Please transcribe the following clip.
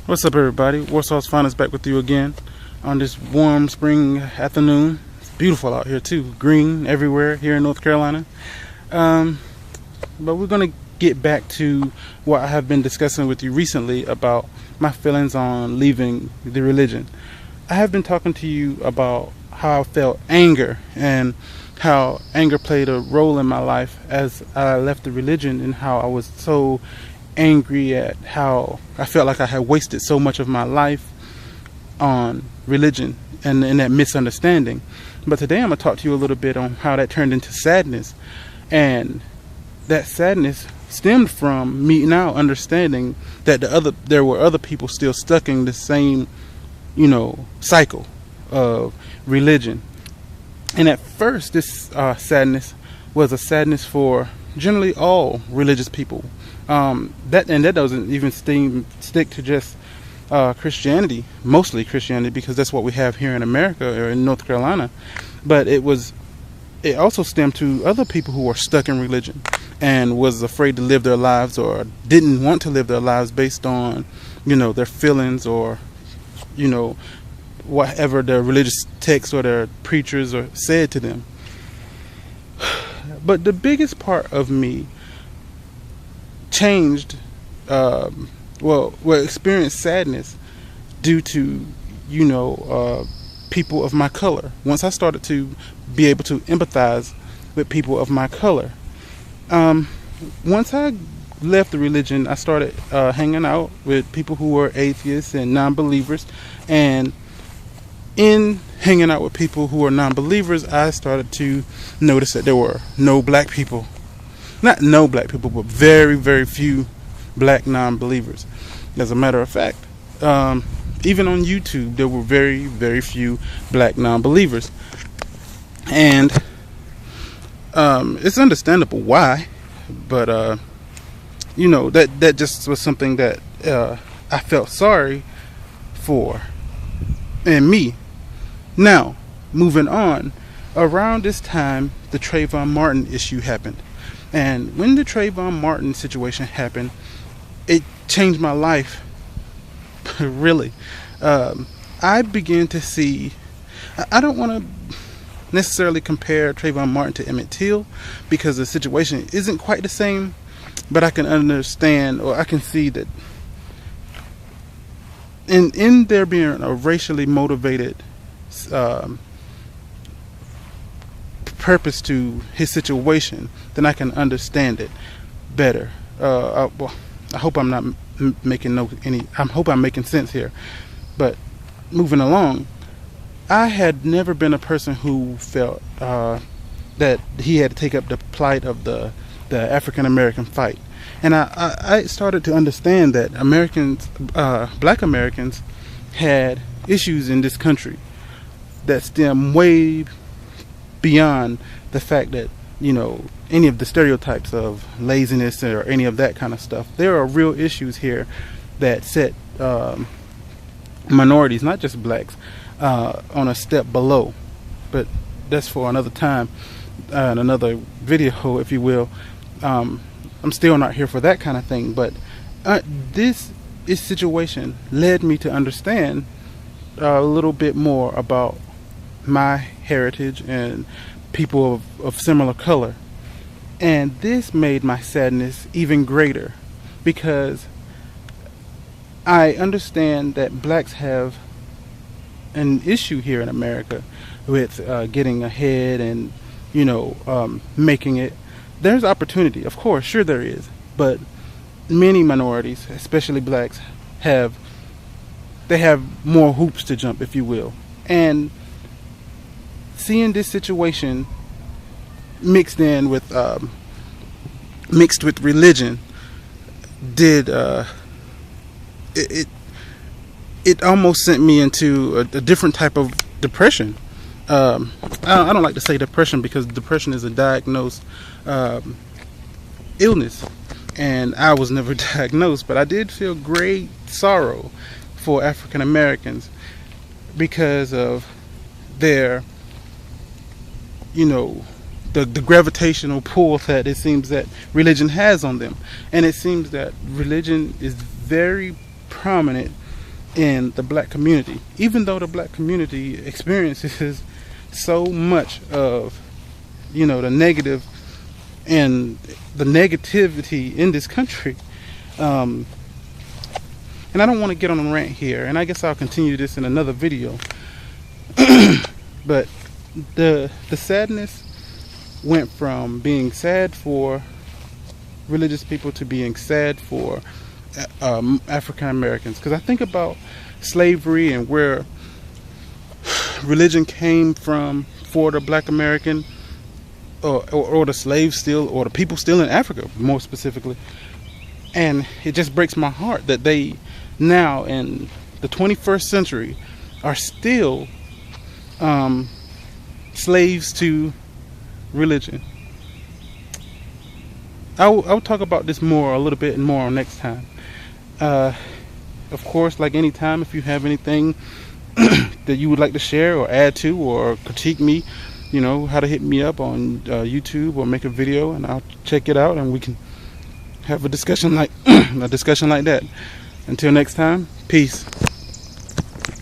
What's up, everybody? Warsaw's Finest back with you again on this warm spring afternoon. It's beautiful out here too, green everywhere here in North Carolina. But we're gonna get back to what I have been discussing with you recently about my feelings on leaving the religion. I have been talking to you about how I felt anger and how anger played a role in my life as I left the religion, and how I was so angry at how I felt like I had wasted so much of my life on religion and in that misunderstanding. But today I'm going to talk to you a little bit on how that turned into sadness. And that sadness stemmed from me now understanding that there were other people still stuck in the same, cycle of religion. And at first, this sadness was a sadness for generally all religious people. That doesn't even stick to just Christianity, mostly Christianity, because that's what we have here in America or in North Carolina. But it also stemmed to other people who were stuck in religion and was afraid to live their lives, or didn't want to live their lives based on, their feelings, or, whatever their religious texts or their preachers or said to them. But the biggest part of me changed, experienced sadness due to, people of my color. Once I started to be able to empathize with people of my color. Once I left the religion, I started hanging out with people who were atheists and non-believers. And in hanging out with people who were non-believers, I started to notice that there were no black people. Not no black people, but very, very few black non-believers. As a matter of fact, even on YouTube, there were very, very few black non-believers. And it's understandable why, but that just was something that I felt sorry for and me. Now, moving on, around this time, the Trayvon Martin issue happened. And when the Trayvon Martin situation happened, it changed my life, really. I began to see, I don't want to necessarily compare Trayvon Martin to Emmett Till, because the situation isn't quite the same, but I can understand, or I can see that in there being a racially motivated purpose to his situation, then I can understand it better. I hope I'm not making I hope I'm making sense here. But moving along, I had never been a person who felt that he had to take up the plight of the African American fight, and I started to understand that black Americans had issues in this country that stem way beyond the fact that, any of the stereotypes of laziness or any of that kind of stuff. There are real issues here that set minorities, not just blacks, on a step below. But that's for another time, and another video, if you will. I'm still not here for that kind of thing, but this situation led me to understand a little bit more about my heritage and people of similar color. And this made my sadness even greater, because I understand that blacks have an issue here in America with getting ahead and, making it. There's opportunity, of course, sure there is, but many minorities, especially blacks, have more hoops to jump, if you will. And seeing this situation mixed with religion did it almost sent me into a different type of depression. I don't like to say depression, because depression is a diagnosed illness, and I was never diagnosed, but I did feel great sorrow for African Americans because of their, the gravitational pull that it seems that religion has on them. And it seems that religion is very prominent in the black community, even though the black community experiences so much of, you know, the negative and the negativity in this country. And I don't want to get on a rant here, and I guess I'll continue this in another video. But the sadness went from being sad for religious people to being sad for African Americans, because I think about slavery and where religion came from for the black American, or the slaves still, or the people still in Africa more specifically, and it just breaks my heart that they now in the 21st century are still slaves to religion. I'll talk about this a little bit more next time. Of course, like any time, if you have anything that you would like to share or add to or critique me, you know how to hit me up on YouTube or make a video, and I'll check it out and we can have a discussion like that. Until next time, peace.